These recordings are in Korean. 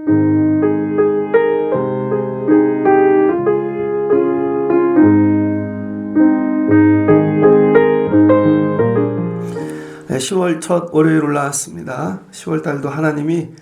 네, 10월 첫 월요일 올라왔습니다. 10월 달도 하나님이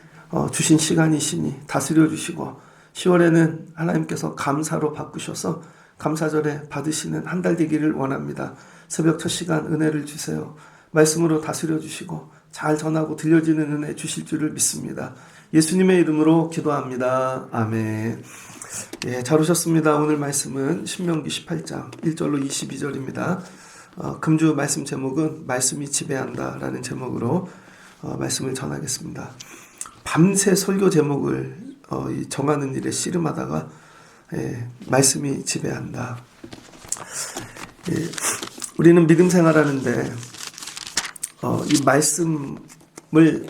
주신 시간이시니 다스려 주시고 10월에는 하나님께서 감사로 바꾸셔서 감사절에 받으시는 한 달 되기를 원합니다. 새벽 첫 시간 은혜를 주세요. 말씀으로 다스려 주시고 잘 전하고 들려지는 은혜 주실 줄을 믿습니다. 예수님의 이름으로 기도합니다. 아멘. 예, 잘 오셨습니다. 오늘 말씀은 신명기 18장 1절로 22절입니다. 금주 말씀 제목은 말씀이 지배한다 라는 제목으로 말씀을 전하겠습니다. 밤새 설교 제목을 정하는 일에 씨름하다가 말씀이 지배한다. 우리는 믿음 생활하는데 이 말씀을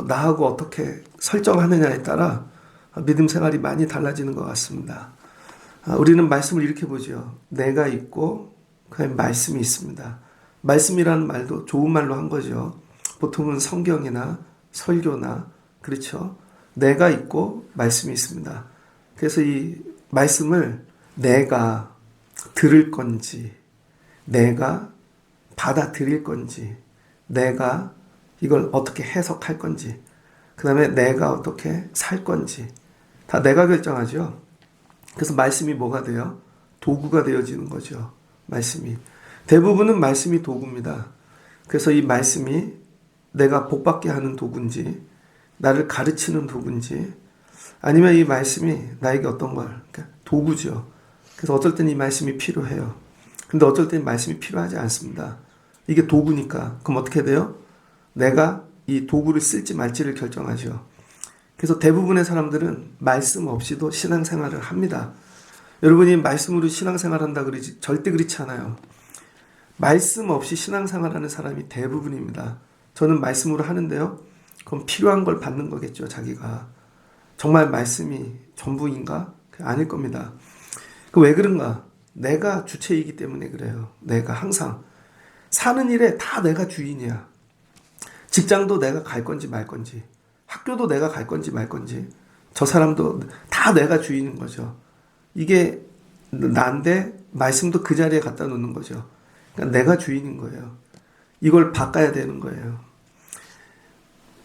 나하고 어떻게 설정하느냐에 따라 믿음 생활이 많이 달라지는 것 같습니다. 우리는 말씀을 이렇게 보죠. 내가 있고 그다음에 말씀이 있습니다. 말씀이라는 말도 좋은 말로 한 거죠. 보통은 성경이나 설교나 그렇죠. 내가 있고 말씀이 있습니다. 그래서 이 말씀을 내가 들을 건지 내가 받아들일 건지 내가 이걸 어떻게 해석할 건지 그 다음에 내가 어떻게 살 건지 다 내가 결정하죠. 그래서 말씀이 뭐가 돼요? 도구가 되어지는 거죠. 말씀이. 대부분은 말씀이 도구입니다. 그래서 이 말씀이 내가 복받게 하는 도구인지 나를 가르치는 도구인지 아니면 이 말씀이 나에게 어떤 걸 그러니까 도구죠. 그래서 어쩔 땐 이 말씀이 필요해요. 근데 어쩔 땐 말씀이 필요하지 않습니다. 이게 도구니까 그럼 어떻게 돼요? 내가 이 도구를 쓸지 말지를 결정하죠. 그래서 대부분의 사람들은 말씀 없이도 신앙생활을 합니다. 여러분이 말씀으로 신앙생활한다 그러지 절대 그렇지 않아요. 말씀 없이 신앙생활하는 사람이 대부분입니다. 저는 말씀으로 하는데요. 그럼 필요한 걸 받는 거겠죠. 자기가. 정말 말씀이 전부인가? 아닐 겁니다. 왜 그런가? 내가 주체이기 때문에 그래요. 내가 항상. 사는 일에 다 내가 주인이야. 직장도 내가 갈 건지 말 건지 학교도 내가 갈 건지 말 건지 저 사람도 다 내가 주인인 거죠. 이게 난데 말씀도 그 자리에 갖다 놓는 거죠. 그러니까 내가 주인인 거예요. 이걸 바꿔야 되는 거예요.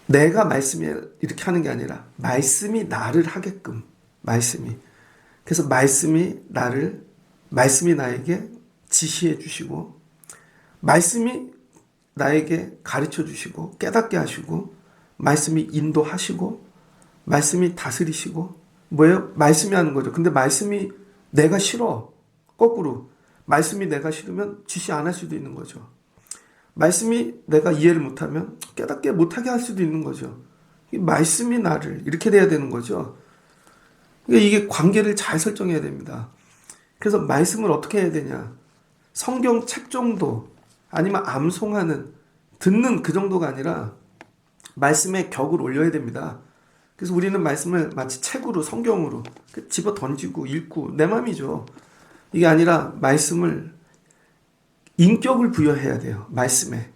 내가 말씀이 이렇게 하는 게 아니라 말씀이 나를 하게끔 말씀이. 그래서 말씀이 나에게 지시해 주시고 말씀이 나에게 가르쳐 주시고 깨닫게 하시고 말씀이 인도하시고 말씀이 다스리시고 뭐예요? 말씀이 하는 거죠. 근데 말씀이 내가 싫어. 거꾸로. 말씀이 내가 싫으면 지시 안 할 수도 있는 거죠. 말씀이 내가 이해를 못하면 깨닫게 못하게 할 수도 있는 거죠. 말씀이 나를 이렇게 돼야 되는 거죠. 그러니까 이게 관계를 잘 설정해야 됩니다. 그래서 말씀을 어떻게 해야 되냐. 성경 책 정도 아니면 암송하는 듣는 그 정도가 아니라 말씀에 격을 올려야 됩니다. 그래서 우리는 말씀을 마치 책으로 성경으로 집어 던지고 읽고 내 맘이죠. 이게 아니라 말씀을 인격을 부여해야 돼요. 말씀에.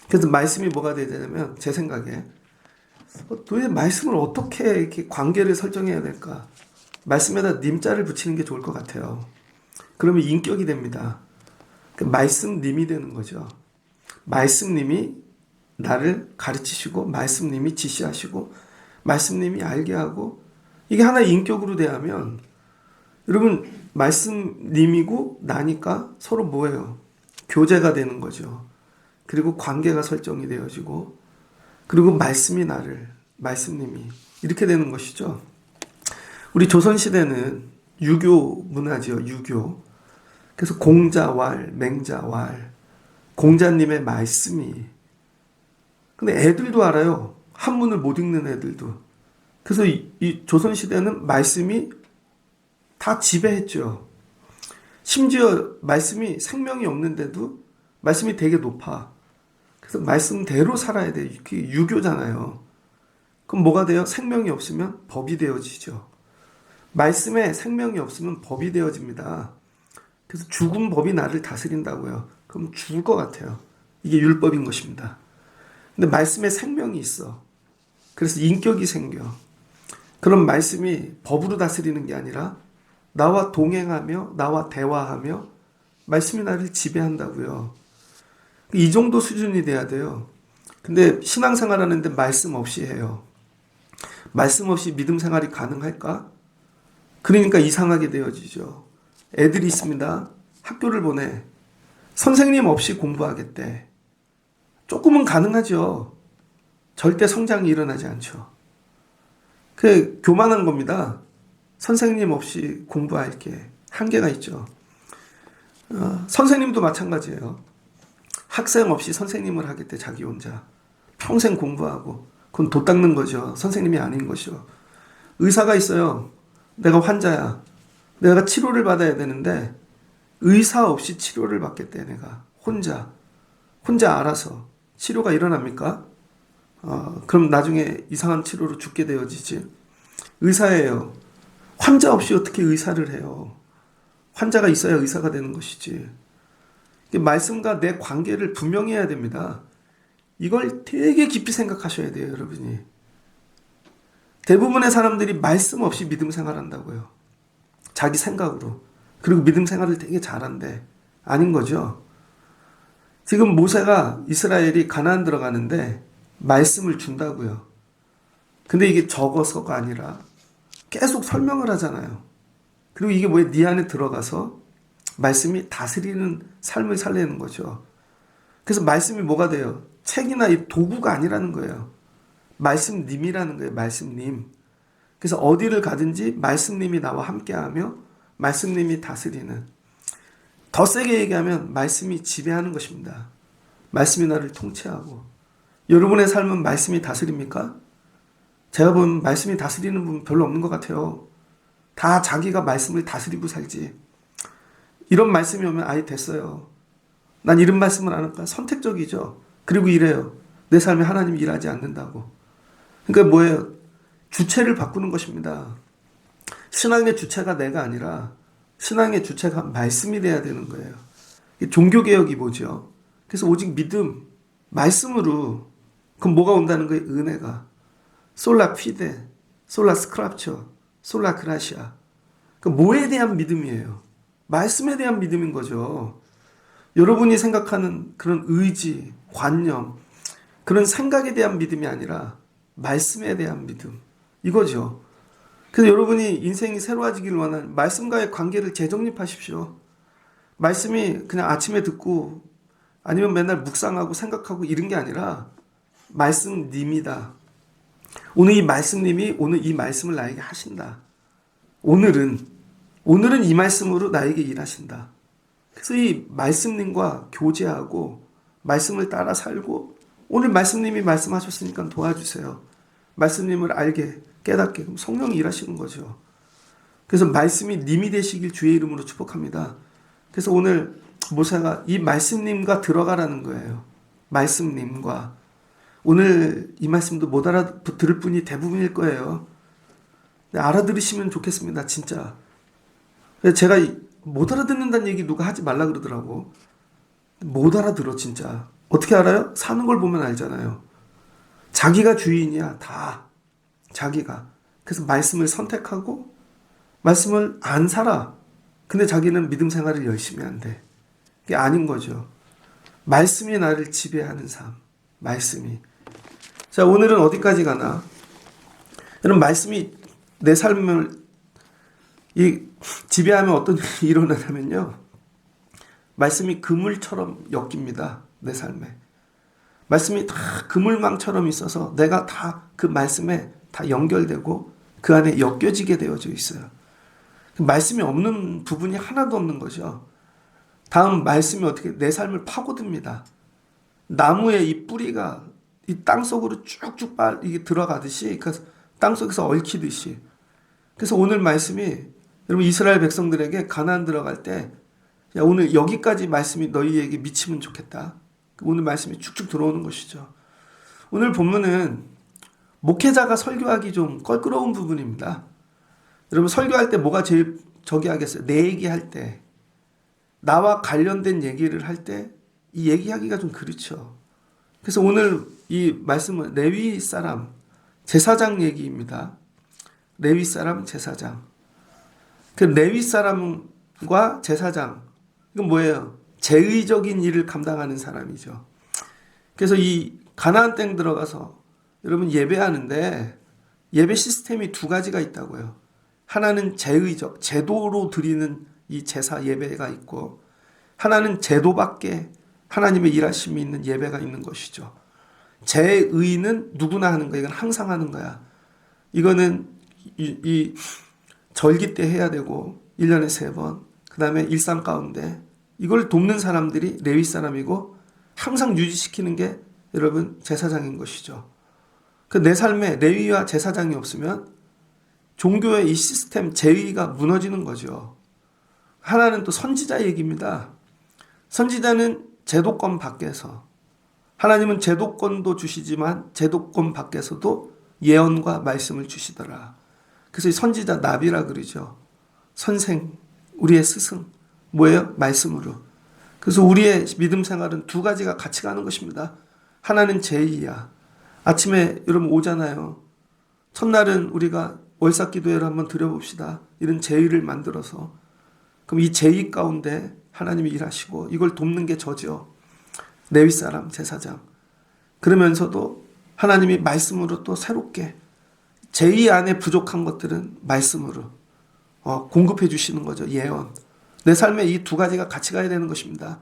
그래서 말씀이 뭐가 돼야 되냐면 제 생각에 도대체 말씀을 어떻게 이렇게 관계를 설정해야 될까? 말씀에다 님자를 붙이는 게 좋을 것 같아요. 그러면 인격이 됩니다. 말씀님이 되는 거죠. 말씀님이 나를 가르치시고 말씀님이 지시하시고 말씀님이 알게 하고 이게 하나의 인격으로 대하면 여러분 말씀님이고 나니까 서로 뭐예요? 교제가 되는 거죠. 그리고 관계가 설정이 되어지고 그리고 말씀이 나를 말씀님이 이렇게 되는 것이죠. 우리 조선시대는 유교 문화죠. 유교. 그래서 공자왈 맹자왈 공자님의 말씀이 근데 애들도 알아요. 한문을 못 읽는 애들도. 그래서 이 조선시대는 말씀이 다 지배했죠. 심지어 말씀이 생명이 없는데도 말씀이 되게 높아. 그래서 말씀대로 살아야 돼. 그게 유교잖아요. 그럼 뭐가 돼요? 생명이 없으면 법이 되어지죠. 말씀에 생명이 없으면 법이 되어집니다. 그래서 죽은 법이 나를 다스린다고요. 그럼 죽을 것 같아요. 이게 율법인 것입니다. 근데 말씀에 생명이 있어. 그래서 인격이 생겨. 그런 말씀이 법으로 다스리는 게 아니라 나와 동행하며 나와 대화하며 말씀이 나를 지배한다고요. 이 정도 수준이 돼야 돼요. 근데 신앙생활 하는데 말씀 없이 해요. 말씀 없이 믿음 생활이 가능할까? 그러니까 이상하게 되어지죠. 애들이 있습니다. 학교를 보내. 선생님 없이 공부하겠대. 조금은 가능하죠. 절대 성장이 일어나지 않죠. 그 교만한 겁니다. 선생님 없이 공부할 게 한계가 있죠. 선생님도 마찬가지예요. 학생 없이 선생님을 하겠대, 자기 혼자. 평생 공부하고. 그건 도 닦는 거죠. 선생님이 아닌 것이죠. 의사가 있어요. 내가 환자야. 내가 치료를 받아야 되는데 의사 없이 치료를 받겠대, 내가. 혼자 알아서. 치료가 일어납니까? 그럼 나중에 이상한 치료로 죽게 되어지지. 의사예요. 환자 없이 어떻게 의사를 해요? 환자가 있어야 의사가 되는 것이지. 말씀과 내 관계를 분명히 해야 됩니다. 이걸 되게 깊이 생각하셔야 돼요, 여러분이. 대부분의 사람들이 말씀 없이 믿음 생활한다고요. 자기 생각으로. 그리고 믿음 생활을 되게 잘한대. 아닌 거죠. 지금 모세가 이스라엘이 가나안 들어가는데 말씀을 준다고요. 근데 이게 적어서가 아니라 계속 설명을 하잖아요. 그리고 이게 뭐예요? 네 안에 들어가서 말씀이 다스리는 삶을 살리는 거죠. 그래서 말씀이 뭐가 돼요? 책이나 이 도구가 아니라는 거예요. 말씀님이라는 거예요. 말씀님. 그래서 어디를 가든지 말씀님이 나와 함께하며 말씀님이 다스리는. 더 세게 얘기하면 말씀이 지배하는 것입니다. 말씀이 나를 통치하고. 여러분의 삶은 말씀이 다스립니까? 제가 보면 말씀이 다스리는 분 별로 없는 것 같아요. 다 자기가 말씀을 다스리고 살지. 이런 말씀이 오면 아예 됐어요. 난 이런 말씀을 안 할까? 선택적이죠. 그리고 이래요. 내 삶에 하나님이 일하지 않는다고. 그러니까 뭐예요? 주체를 바꾸는 것입니다. 신앙의 주체가 내가 아니라 신앙의 주체가 말씀이 돼야 되는 거예요. 종교개혁이 뭐죠? 그래서 오직 믿음, 말씀으로. 그럼 뭐가 온다는 거예요? 은혜가. 솔라 피데, 솔라 스크랍처, 솔라 그라시아. 그 뭐에 대한 믿음이에요? 말씀에 대한 믿음인 거죠. 여러분이 생각하는 그런 의지, 관념, 그런 생각에 대한 믿음이 아니라 말씀에 대한 믿음. 이거죠. 그래서 여러분이 인생이 새로워지기를 원하는 말씀과의 관계를 재정립하십시오. 말씀이 그냥 아침에 듣고 아니면 맨날 묵상하고 생각하고 이런 게 아니라 말씀님이다. 오늘 이 말씀님이 오늘 이 말씀을 나에게 하신다. 오늘은 이 말씀으로 나에게 일하신다. 그래서 이 말씀님과 교제하고 말씀을 따라 살고 오늘 말씀님이 말씀하셨으니까 도와주세요. 말씀님을 알게 깨닫게 성령이 일하시는 거죠. 그래서 말씀이 님이 되시길 주의 이름으로 축복합니다. 그래서 오늘 모세가 이 말씀님과 들어가라는 거예요. 말씀님과. 오늘 이 말씀도 못 알아들을 분이 대부분일 거예요. 알아들으시면 좋겠습니다. 진짜. 제가 못 알아듣는다는 얘기 누가 하지 말라 그러더라고. 못 알아들어 진짜. 어떻게 알아요? 사는 걸 보면 알잖아요. 자기가 주인이야. 다. 자기가. 그래서 말씀을 선택하고 말씀을 안 살아. 근데 자기는 믿음 생활을 열심히 한대. 그게 아닌 거죠. 말씀이 나를 지배하는 삶. 말씀이. 자, 오늘은 어디까지 가나? 여러분, 말씀이 내 삶을 지배하면 어떤 일이 일어나냐면요. 말씀이 그물처럼 엮입니다. 내 삶에. 말씀이 다 그물망처럼 있어서 내가 다 그 말씀에 다 연결되고 그 안에 엮여지게 되어져 있어요. 말씀이 없는 부분이 하나도 없는 거죠. 다음 말씀이 어떻게 내 삶을 파고듭니다. 나무의 이 뿌리가 이 땅속으로 쭉쭉 이게 들어가듯이 그 땅속에서 얽히듯이. 그래서 오늘 말씀이 여러분 이스라엘 백성들에게 가나안 들어갈 때 야, 오늘 여기까지 말씀이 너희에게 미치면 좋겠다. 오늘 말씀이 쭉쭉 들어오는 것이죠. 오늘 본문은 목회자가 설교하기 좀 껄끄러운 부분입니다. 여러분 설교할 때 뭐가 제일 저기 하겠어요? 내 얘기할 때 나와 관련된 얘기를 할 때 이 얘기하기가 좀 그렇죠. 그래서 오늘 이 말씀은 레위 사람 제사장 얘기입니다. 레위 사람, 제사장. 그 레위 사람과 제사장, 이건 뭐예요? 제의적인 일을 감당하는 사람이죠. 그래서 이 가나안 땅 들어가서 여러분 예배하는데 예배 시스템이 두 가지가 있다고요. 하나는 제의적, 제도로 드리는 이 제사 예배가 있고, 하나는 제도 밖에 하나님의 일하심이 있는 예배가 있는 것이죠. 제의는 누구나 하는 거야. 이건 항상 하는 거야. 이거는 이 절기 때 해야 되고 1년에 3번. 그 다음에 일상 가운데 이걸 돕는 사람들이 레위 사람이고 항상 유지시키는 게 여러분 제사장인 것이죠. 그 내 삶에 레위와 제사장이 없으면 종교의 이 시스템 제의가 무너지는 거죠. 하나는 또 선지자 얘기입니다. 선지자는 제도권 밖에서, 하나님은 제도권도 주시지만 제도권 밖에서도 예언과 말씀을 주시더라. 그래서 이 선지자 나비라 그러죠. 선생, 우리의 스승. 뭐예요? 말씀으로. 그래서 우리의 믿음 생활은 두 가지가 같이 가는 것입니다. 하나는 제의야. 아침에 여러분 오잖아요. 첫날은 우리가 월삭 기도회를 한번 드려봅시다. 이런 제의를 만들어서. 그럼 이 제의 가운데 하나님이 일하시고 이걸 돕는 게 저죠. 레위 사람, 제사장. 그러면서도 하나님이 말씀으로 또 새롭게 제의 안에 부족한 것들은 말씀으로 공급해 주시는 거죠. 예언. 내 삶에 이 두 가지가 같이 가야 되는 것입니다.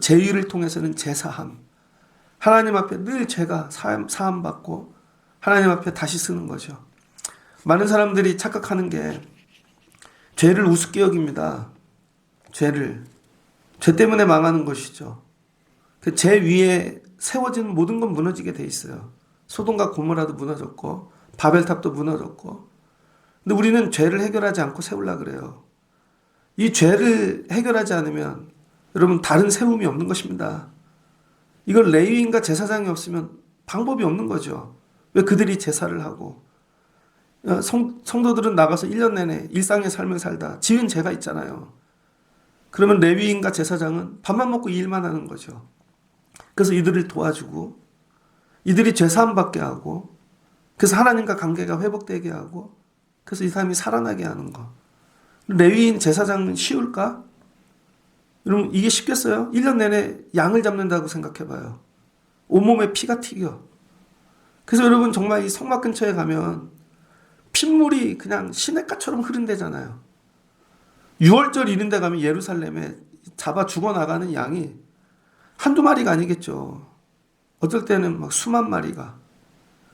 제의를 통해서는 제사함. 하나님 앞에 늘 죄가 사함받고 하나님 앞에 다시 쓰는 거죠. 많은 사람들이 착각하는 게 죄를 우습게 여깁니다. 죄 때문에 망하는 것이죠. 그 죄 위에 세워진 모든 건 무너지게 돼 있어요. 소돔과 고모라도 무너졌고 바벨탑도 무너졌고. 근데 우리는 죄를 해결하지 않고 세우려고 그래요. 이 죄를 해결하지 않으면 여러분 다른 세움이 없는 것입니다. 이걸 레위인과 제사장이 없으면 방법이 없는 거죠. 왜 그들이 제사를 하고 성도들은 나가서 1년 내내 일상의 삶을 살다 지은 죄가 있잖아요. 그러면 레위인과 제사장은 밥만 먹고 일만 하는 거죠. 그래서 이들을 도와주고 이들이 죄사함 받게 하고 그래서 하나님과 관계가 회복되게 하고 그래서 이 사람이 살아나게 하는 거. 레위인 제사장은 쉬울까? 여러분 이게 쉽겠어요? 1년 내내 양을 잡는다고 생각해봐요. 온몸에 피가 튀겨. 그래서 여러분 정말 이 성막 근처에 가면 핏물이 그냥 시냇가처럼 흐른대잖아요. 6월절 이런 데 가면 예루살렘에 잡아 죽어나가는 양이 한두 마리가 아니겠죠. 어떨 때는 막 수만 마리가.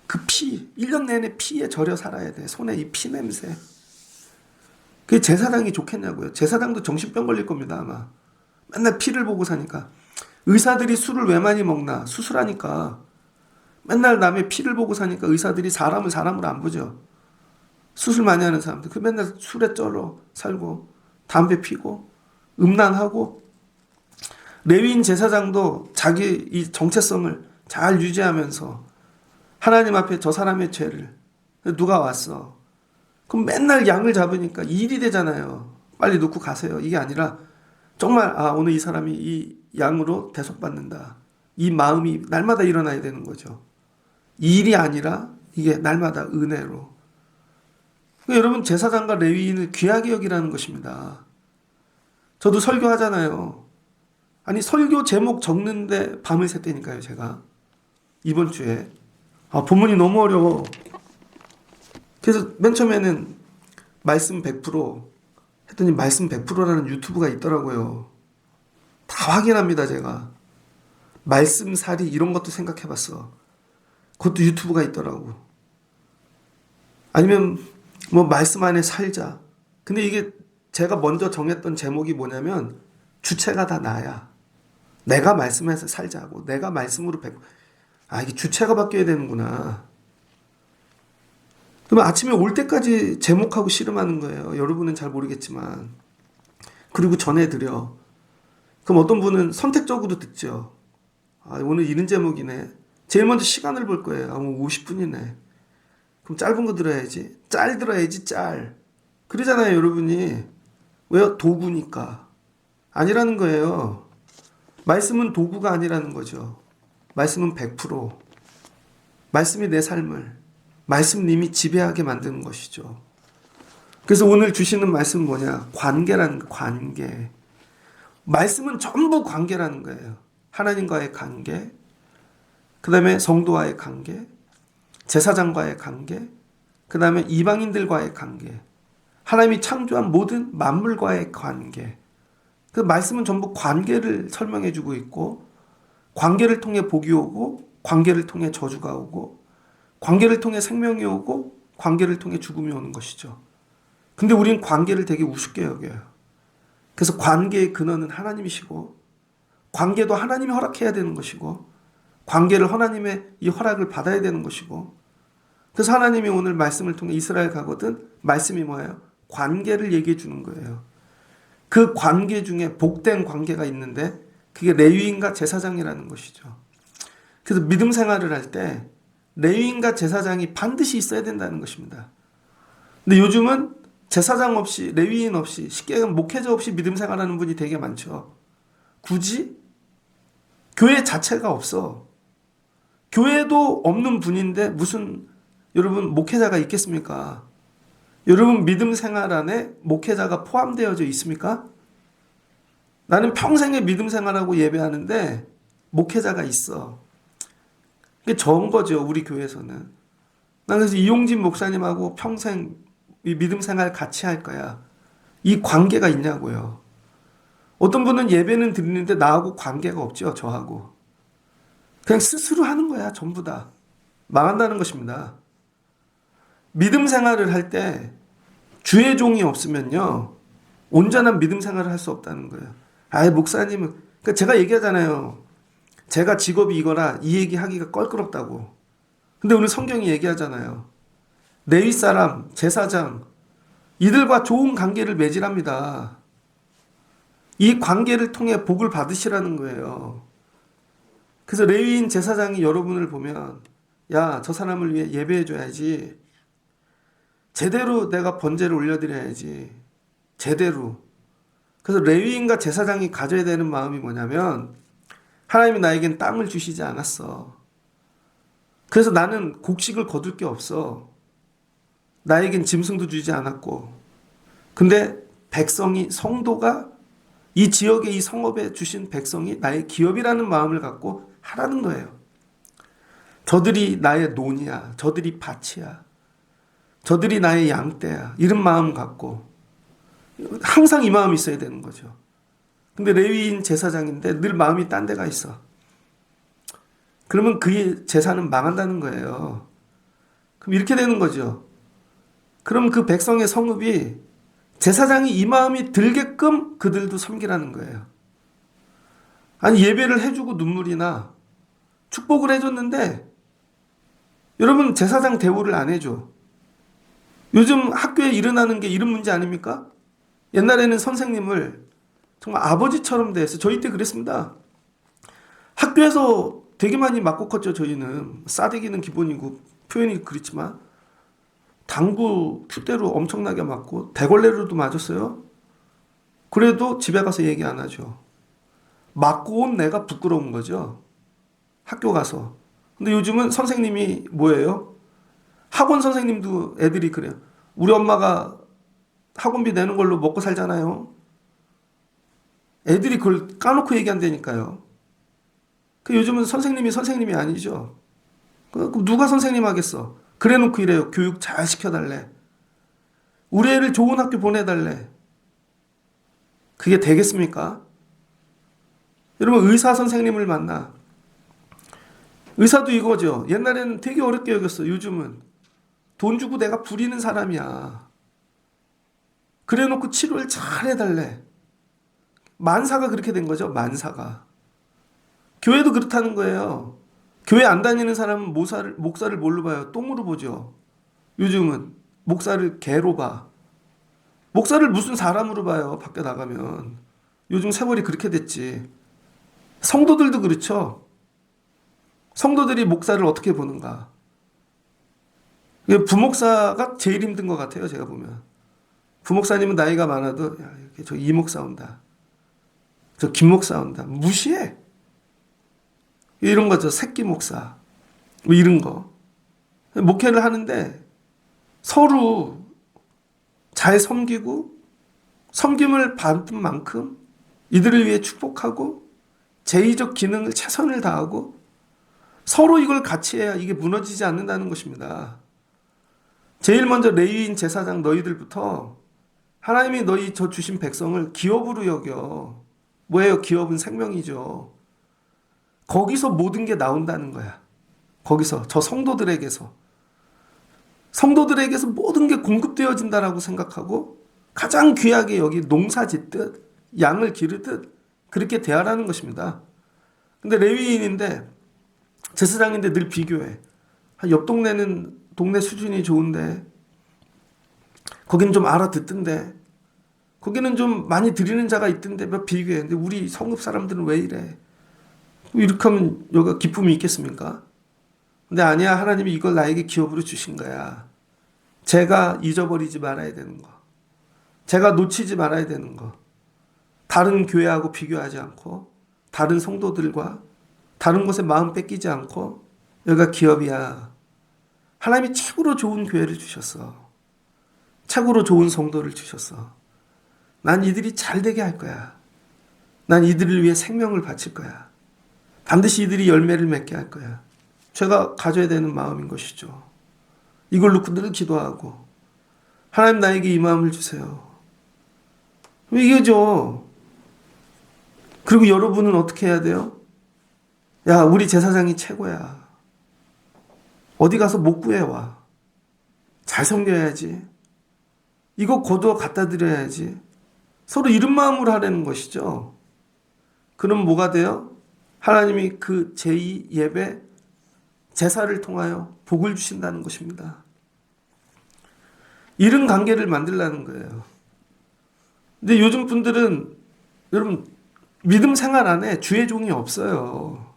그 피, 1년 내내 피에 절여 살아야 돼. 손에 이 피 냄새. 그게 제사장이 좋겠냐고요. 제사장도 정신병 걸릴 겁니다, 아마. 맨날 피를 보고 사니까. 의사들이 술을 왜 많이 먹나? 수술하니까. 맨날 남의 피를 보고 사니까 의사들이 사람을 사람으로 안 보죠. 수술 많이 하는 사람들. 그 맨날 술에 쩔어 살고, 담배 피고, 음란하고. 레위인 제사장도 자기 이 정체성을 잘 유지하면서 하나님 앞에 저 사람의 죄를 누가 왔어. 그럼 맨날 양을 잡으니까 일이 되잖아요. 빨리 놓고 가세요. 이게 아니라 정말 오늘 이 사람이 이 양으로 대속받는다. 이 마음이 날마다 일어나야 되는 거죠. 일이 아니라 이게 날마다 은혜로. 그러니까 여러분 제사장과 레위인을 귀하게 여기라는 것입니다. 저도 설교하잖아요. 아니 설교 제목 적는데 밤을 샜다니까요. 제가 이번 주에 본문이 너무 어려워. 그래서 맨 처음에는 말씀 100% 했더니 말씀 100%라는 유튜브가 있더라고요. 다 확인합니다. 제가 말씀살이 이런 것도 생각해봤어. 그것도 유튜브가 있더라고. 아니면 뭐 말씀 안에 살자. 근데 이게 제가 먼저 정했던 제목이 뭐냐면 주체가 다 나야. 내가 말씀에서 살자고. 내가 말씀으로 이게 주체가 바뀌어야 되는구나. 그러면 아침에 올 때까지 제목하고 씨름하는 거예요. 여러분은 잘 모르겠지만. 그리고 전해드려. 그럼 어떤 분은 선택적으로 듣죠. 오늘 이런 제목이네. 제일 먼저 시간을 볼 거예요. 50분이네. 그럼 짧은 거 들어야지. 짤 들어야지, 짤. 그러잖아요, 여러분이. 왜요? 도구니까. 아니라는 거예요. 말씀은 도구가 아니라는 거죠. 말씀은 100%. 말씀이 내 삶을 말씀님이 지배하게 만드는 것이죠. 그래서 오늘 주시는 말씀은 뭐냐? 관계라는 거, 관계. 말씀은 전부 관계라는 거예요. 하나님과의 관계, 그 다음에 성도와의 관계, 제사장과의 관계, 그 다음에 이방인들과의 관계, 하나님이 창조한 모든 만물과의 관계. 그 말씀은 전부 관계를 설명해 주고 있고, 관계를 통해 복이 오고, 관계를 통해 저주가 오고, 관계를 통해 생명이 오고, 관계를 통해 죽음이 오는 것이죠. 근데 우리는 관계를 되게 우습게 여겨요. 그래서 관계의 근원은 하나님이시고, 관계도 하나님이 허락해야 되는 것이고, 관계를 하나님의 이 허락을 받아야 되는 것이고, 그래서 하나님이 오늘 말씀을 통해 이스라엘 가거든 말씀이 뭐예요? 관계를 얘기해 주는 거예요. 그 관계 중에 복된 관계가 있는데 그게 레위인과 제사장이라는 것이죠. 그래서 믿음 생활을 할 때 레위인과 제사장이 반드시 있어야 된다는 것입니다. 근데 요즘은 제사장 없이 레위인 없이 쉽게 얘기하면 목회자 없이 믿음 생활하는 분이 되게 많죠. 굳이 교회 자체가 없어. 교회도 없는 분인데 무슨 여러분 목회자가 있겠습니까? 여러분 믿음 생활 안에 목회자가 포함되어져 있습니까? 나는 평생에 믿음 생활하고 예배하는데 목회자가 있어. 그게 적은 거죠, 우리 교회에서는. 난 그래서 이용진 목사님하고 평생 이 믿음 생활 같이 할 거야. 이 관계가 있냐고요. 어떤 분은 예배는 드리는데 나하고 관계가 없죠, 저하고. 그냥 스스로 하는 거야, 전부 다. 망한다는 것입니다. 믿음 생활을 할 때 주의 종이 없으면요, 온전한 믿음 생활을 할 수 없다는 거예요. 아예 목사님은, 그러니까 제가 얘기하잖아요. 제가 직업이 이거라 이 얘기 하기가 껄끄럽다고. 근데 오늘 성경이 얘기하잖아요. 레위 사람, 제사장, 이들과 좋은 관계를 맺으랍니다. 이 관계를 통해 복을 받으시라는 거예요. 그래서 레위인 제사장이 여러분을 보면, 야, 저 사람을 위해 예배해줘야지. 제대로 내가 번제를 올려드려야지. 제대로. 그래서 레위인과 제사장이 가져야 되는 마음이 뭐냐면, 하나님이 나에겐 땅을 주시지 않았어. 그래서 나는 곡식을 거둘 게 없어. 나에겐 짐승도 주지 않았고. 근데 백성이, 성도가 이 지역의 이 성읍에 주신 백성이 나의 기업이라는 마음을 갖고 하라는 거예요. 저들이 나의 논이야. 저들이 밭이야. 저들이 나의 양떼야. 이런 마음 갖고 항상 이 마음이 있어야 되는 거죠. 근데 레위인 제사장인데 늘 마음이 딴 데가 있어. 그러면 그의 제사는 망한다는 거예요. 그럼 이렇게 되는 거죠. 그럼 그 백성의 성읍이 제사장이 이 마음이 들게끔 그들도 섬기라는 거예요. 아니 예배를 해주고 눈물이 나. 축복을 해줬는데 여러분 제사장 대우를 안 해줘. 요즘 학교에 일어나는 게 이런 문제 아닙니까? 옛날에는 선생님을 정말 아버지처럼 대했어요. 저희 때 그랬습니다. 학교에서 되게 많이 맞고 컸죠. 저희는 싸대기는 기본이고 표현이 그렇지만 당구 큐대로 엄청나게 맞고 대걸레로도 맞았어요. 그래도 집에 가서 얘기 안 하죠. 맞고 온 내가 부끄러운 거죠. 학교 가서. 근데 요즘은 선생님이 뭐예요? 학원 선생님도 애들이 그래요. 우리 엄마가 학원비 내는 걸로 먹고 살잖아요. 애들이 그걸 까놓고 얘기한다니까요. 그 요즘은 선생님이 아니죠. 그럼 누가 선생님 하겠어? 그래 놓고 이래요. 교육 잘 시켜달래. 우리 애를 좋은 학교 보내달래. 그게 되겠습니까? 여러분 의사 선생님을 만나. 의사도 이거죠. 옛날에는 되게 어렵게 여겼어. 요즘은 돈 주고 내가 부리는 사람이야. 그래 놓고 치료를 잘 해달래. 만사가 그렇게 된 거죠. 만사가. 교회도 그렇다는 거예요. 교회 안 다니는 사람은 목사를 뭘로 봐요? 똥으로 보죠. 요즘은 목사를 개로 봐. 목사를 무슨 사람으로 봐요. 밖에 나가면. 요즘 세월이 그렇게 됐지. 성도들도 그렇죠. 성도들이 목사를 어떻게 보는가. 부목사가 제일 힘든 것 같아요. 제가 보면. 부목사님은 나이가 많아도 야, 저 이목사 온다. 저 김목사 온다. 무시해. 이런 거죠. 새끼 목사. 뭐 이런 거. 목회를 하는데 서로 잘 섬기고 섬김을 받은 만큼 이들을 위해 축복하고 제의적 기능을 최선을 다하고 서로 이걸 같이 해야 이게 무너지지 않는다는 것입니다. 제일 먼저 레위인 제사장 너희들부터 하나님이 너희 저 주신 백성을 기업으로 여겨. 뭐예요? 기업은 생명이죠. 거기서 모든 게 나온다는 거야. 거기서 저 성도들에게서 모든 게 공급되어진다라고 생각하고 가장 귀하게 여기 농사 짓듯 양을 기르듯 그렇게 대하라는 것입니다. 근데 레위인인데 제사장인데 늘 비교해. 옆 동네는 동네 수준이 좋은데 거기는 좀 알아듣던데 거기는 좀 많이 드리는 자가 있던데 막 비교해. 근데 우리 성읍 사람들은 왜 이래? 이렇게 하면 여기가 기쁨이 있겠습니까? 근데 아니야. 하나님이 이걸 나에게 기업으로 주신 거야. 제가 잊어버리지 말아야 되는 거. 제가 놓치지 말아야 되는 거. 다른 교회하고 비교하지 않고 다른 성도들과 다른 곳에 마음 뺏기지 않고 여기가 기업이야. 하나님이 최고로 좋은 교회를 주셨어. 최고로 좋은 성도를 주셨어. 난 이들이 잘 되게 할 거야. 난 이들을 위해 생명을 바칠 거야. 반드시 이들이 열매를 맺게 할 거야. 제가 가져야 되는 마음인 것이죠. 이걸 놓고 늘 기도하고 하나님 나에게 이 마음을 주세요. 이게죠. 그리고 여러분은 어떻게 해야 돼요? 야, 우리 제사장이 최고야. 어디 가서 못 구해와. 잘 섬겨야지. 이거 거두어 갖다 드려야지. 서로 이런 마음으로 하라는 것이죠. 그럼 뭐가 돼요? 하나님이 그 제2 예배 제사를 통하여 복을 주신다는 것입니다. 이런 관계를 만들라는 거예요. 근데 요즘 분들은 여러분 믿음 생활 안에 주의 종이 없어요.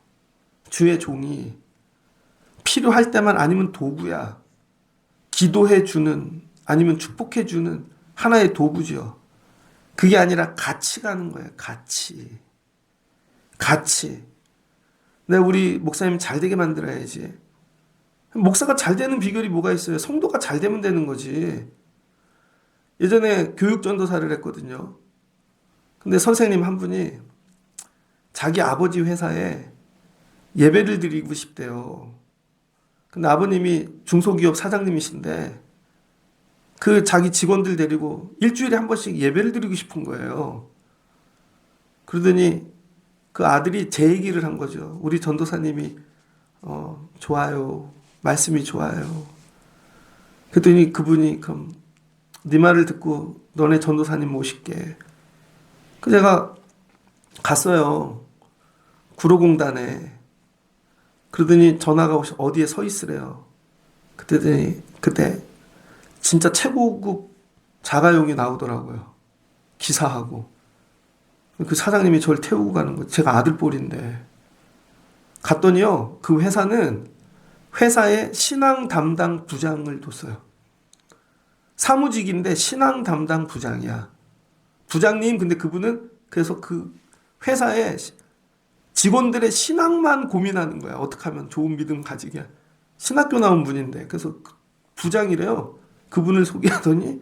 주의 종이 필요할 때만 아니면 도구야. 기도해 주는 아니면 축복해 주는 하나의 도구죠. 그게 아니라 같이 가는 거예요. 같이. 내가 우리 목사님 잘 되게 만들어야지. 목사가 잘 되는 비결이 뭐가 있어요? 성도가 잘 되면 되는 거지. 예전에 교육전도사를 했거든요. 근데 선생님 한 분이 자기 아버지 회사에 예배를 드리고 싶대요. 근데 아버님이 중소기업 사장님이신데 그 자기 직원들 데리고 일주일에 한 번씩 예배를 드리고 싶은 거예요. 그러더니 그 아들이 제 얘기를 한 거죠. 우리 전도사님이 좋아요. 말씀이 좋아요. 그랬더니 그분이 그럼 네 말을 듣고 너네 전도사님 모실게. 그 제가 갔어요. 구로공단에. 그러더니 전화가 오셔 어디에 서 있으래요. 그때 진짜 최고급 자가용이 나오더라고요. 기사하고. 그 사장님이 저를 태우고 가는 거예요. 제가 아들뻘인데. 갔더니요. 그 회사는 회사에 신앙 담당 부장을 뒀어요. 사무직인데 신앙 담당 부장이야. 부장님, 근데 그분은 그래서 그 회사에 직원들의 신앙만 고민하는 거야. 어떻게 하면 좋은 믿음 가지게. 신학교 나온 분인데. 그래서 부장이래요. 그분을 소개하더니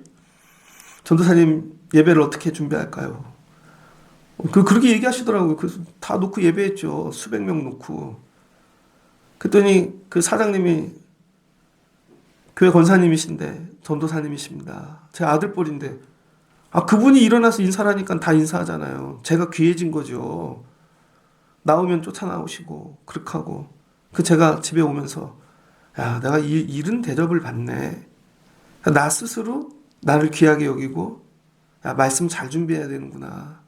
전도사님 예배를 어떻게 준비할까요? 그렇게 얘기하시더라고요. 그래서 다 놓고 예배했죠. 수백 명 놓고. 그랬더니 그 사장님이 교회 권사님이신데 전도사님이십니다. 제 아들뻘인데 그분이 일어나서 인사를 하니까 다 인사하잖아요. 제가 귀해진 거죠. 나오면 쫓아나오시고 그렇게 하고 제가 집에 오면서 야 내가 이런 대접을 받네. 나 스스로 나를 귀하게 여기고 야 말씀 잘 준비해야 되는구나.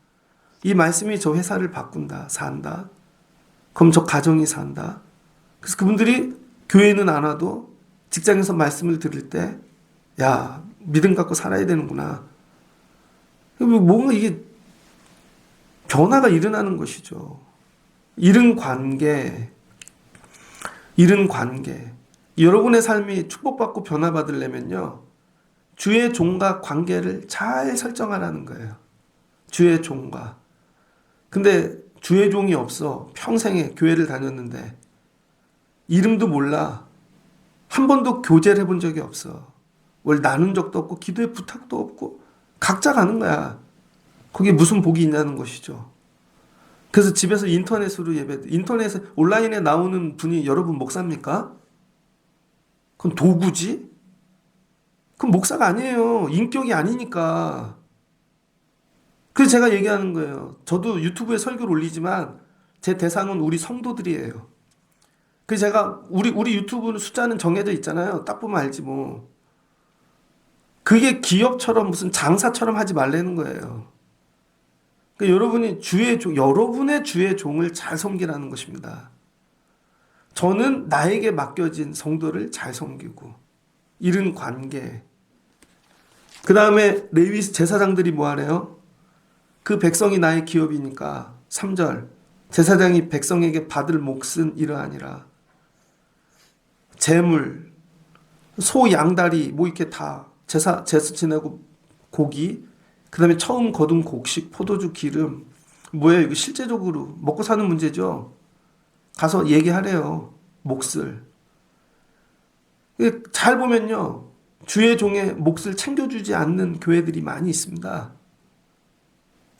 이 말씀이 저 회사를 바꾼다. 산다. 그럼 저 가정이 산다. 그래서 그분들이 교회는 안 와도 직장에서 말씀을 들을 때 야 믿음 갖고 살아야 되는구나. 뭔가 이게 변화가 일어나는 것이죠. 이런 관계. 여러분의 삶이 축복받고 변화받으려면요. 주의 종과 관계를 잘 설정하라는 거예요. 주의 종과. 근데 주의 종이 없어. 평생에 교회를 다녔는데 이름도 몰라. 한 번도 교제를 해본 적이 없어. 뭘 나눈 적도 없고 기도의 부탁도 없고 각자 가는 거야. 거기에 무슨 복이 있냐는 것이죠. 그래서 집에서 인터넷으로 인터넷에 온라인에 나오는 분이 여러분 목사입니까? 그건 도구지? 그건 목사가 아니에요. 인격이 아니니까. 그래서 제가 얘기하는 거예요. 저도 유튜브에 설교를 올리지만 제 대상은 우리 성도들이에요. 그래서 제가 우리 유튜브는 숫자는 정해져 있잖아요. 딱 보면 알지 뭐. 그게 기업처럼 무슨 장사처럼 하지 말라는 거예요. 그러니까 여러분의 주의 종을 잘 섬기라는 것입니다. 저는 나에게 맡겨진 성도를 잘 섬기고 이런 관계. 그 다음에 레위 제사장들이 뭐 하래요? 그 백성이 나의 기업이니까 3절 제사장이 백성에게 받을 몫은 이러하니라. 재물, 소, 양다리 뭐 이렇게 다 제사 지내고 고기, 그 다음에 처음 거둔 곡식, 포도주, 기름 뭐예요? 이거 실제적으로 먹고 사는 문제죠. 가서 얘기하래요. 몫을. 잘 보면요. 주의 종의 몫을 챙겨주지 않는 교회들이 많이 있습니다.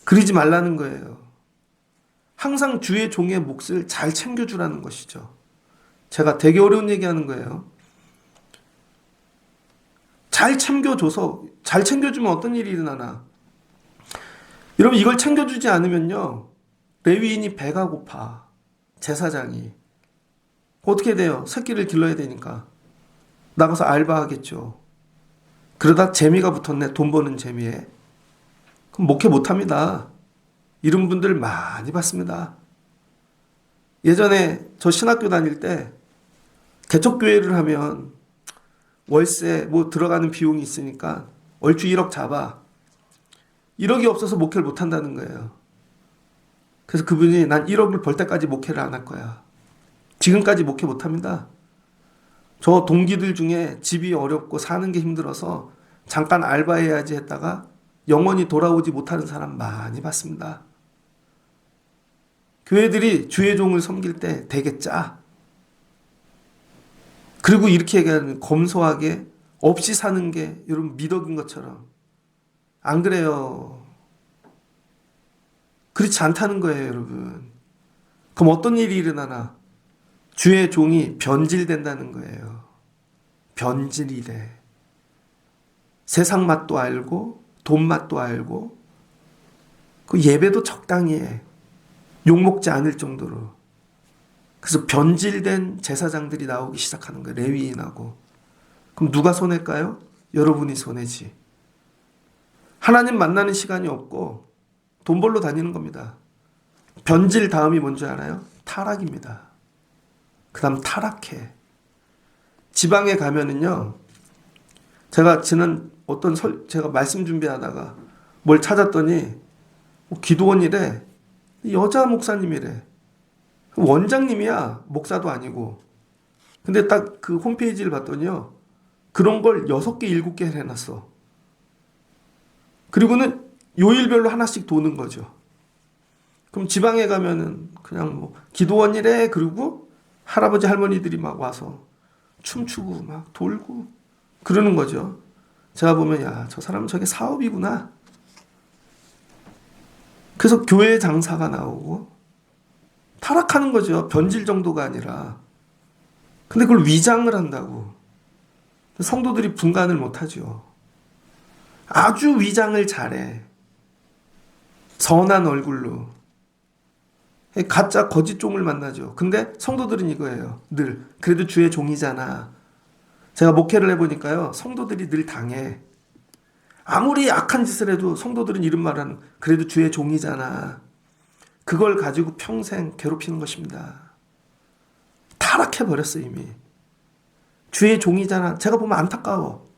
그러지 말라는 거예요. 항상 주의 종의 몫을 잘 챙겨주라는 것이죠. 제가 되게 어려운 얘기하는 거예요. 잘 챙겨주면 어떤 일이 일어나나. 여러분 이걸 챙겨주지 않으면요. 레위인이 배가 고파. 제사장이. 어떻게 돼요? 새끼를 길러야 되니까. 나가서 알바하겠죠. 그러다 재미가 붙었네. 돈 버는 재미에. 그럼 목회 못합니다. 이런 분들 많이 봤습니다. 예전에 저 신학교 다닐 때 개척교회를 하면 월세 뭐 들어가는 비용이 있으니까 얼추 1억 잡아. 1억이 없어서 목회를 못한다는 거예요. 그래서 그분이 난 1억을 벌 때까지 목회를 안 할 거야. 지금까지 목회 못합니다. 저 동기들 중에 집이 어렵고 사는 게 힘들어서 잠깐 알바해야지 했다가 영원히 돌아오지 못하는 사람 많이 봤습니다. 교회들이 주의 종을 섬길 때 되게 짜. 그리고 이렇게 얘기하는 검소하게 없이 사는 게 여러분 미덕인 것처럼. 안 그래요. 그렇지 않다는 거예요, 여러분. 그럼 어떤 일이 일어나나? 주의 종이 변질된다는 거예요. 변질이 돼. 세상 맛도 알고 돈 맛도 알고 그 예배도 적당히 해. 욕먹지 않을 정도로. 그래서 변질된 제사장들이 나오기 시작하는 거예요. 레위인하고. 그럼 누가 손해일까요? 여러분이 손해지. 하나님 만나는 시간이 없고 돈 벌러 다니는 겁니다. 변질 다음이 뭔지 알아요? 타락입니다. 그 다음 타락해. 지방에 가면은요, 제가 제가 말씀 준비하다가 뭘 찾았더니 기도원이래. 여자 목사님이래. 원장님이야. 목사도 아니고. 근데 딱 그 홈페이지를 봤더니요, 그런 걸 6개, 7개 해놨어. 그리고는 요일별로 하나씩 도는 거죠. 그럼 지방에 가면은 그냥 뭐 기도원이래. 그리고 할아버지 할머니들이 막 와서 춤추고 막 돌고 그러는 거죠. 제가 보면 야, 저 사람은 저게 사업이구나. 그래서 교회 장사가 나오고 타락하는 거죠. 변질 정도가 아니라. 근데 그걸 위장을 한다고. 성도들이 분간을 못하죠. 아주 위장을 잘해. 선한 얼굴로. 가짜 거짓 종을 만나죠. 근데 성도들은 이거예요. 늘. 그래도 주의 종이잖아. 제가 목회를 해보니까요. 성도들이 늘 당해. 아무리 악한 짓을 해도 성도들은 이런 말 하는, 그래도 주의 종이잖아. 그걸 가지고 평생 괴롭히는 것입니다. 타락해버렸어 이미. 주의 종이잖아. 제가 보면 안타까워.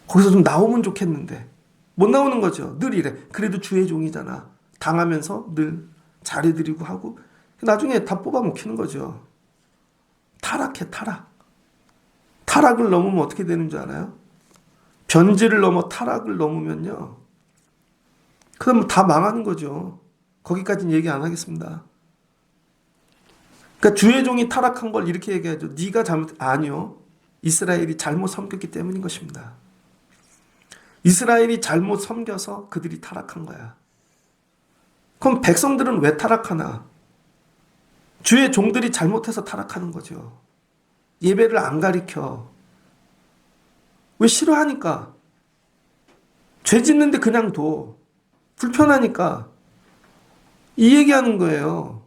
거기서 좀 나오면 좋겠는데 못 나오는 거죠. 늘 이래. 그래도 주의 종이잖아. 당하면서 늘 잘해드리고 하고 나중에 다 뽑아먹히는 거죠. 타락해. 타락을 넘으면 어떻게 되는 줄 알아요? 변질을 넘어 타락을 넘으면요, 그러면 다 망하는 거죠. 거기까지는 얘기 안 하겠습니다. 그러니까 주의 종이 타락한 걸 이렇게 얘기하죠. 네가 잘못. 아니요. 이스라엘이 잘못 섬겼기 때문인 것입니다. 이스라엘이 잘못 섬겨서 그들이 타락한 거야. 그럼 백성들은 왜 타락하나? 주의 종들이 잘못해서 타락하는 거죠. 예배를 안 가리켜. 왜? 싫어하니까. 죄 짓는데 그냥 둬. 불편하니까. 이 얘기하는 거예요.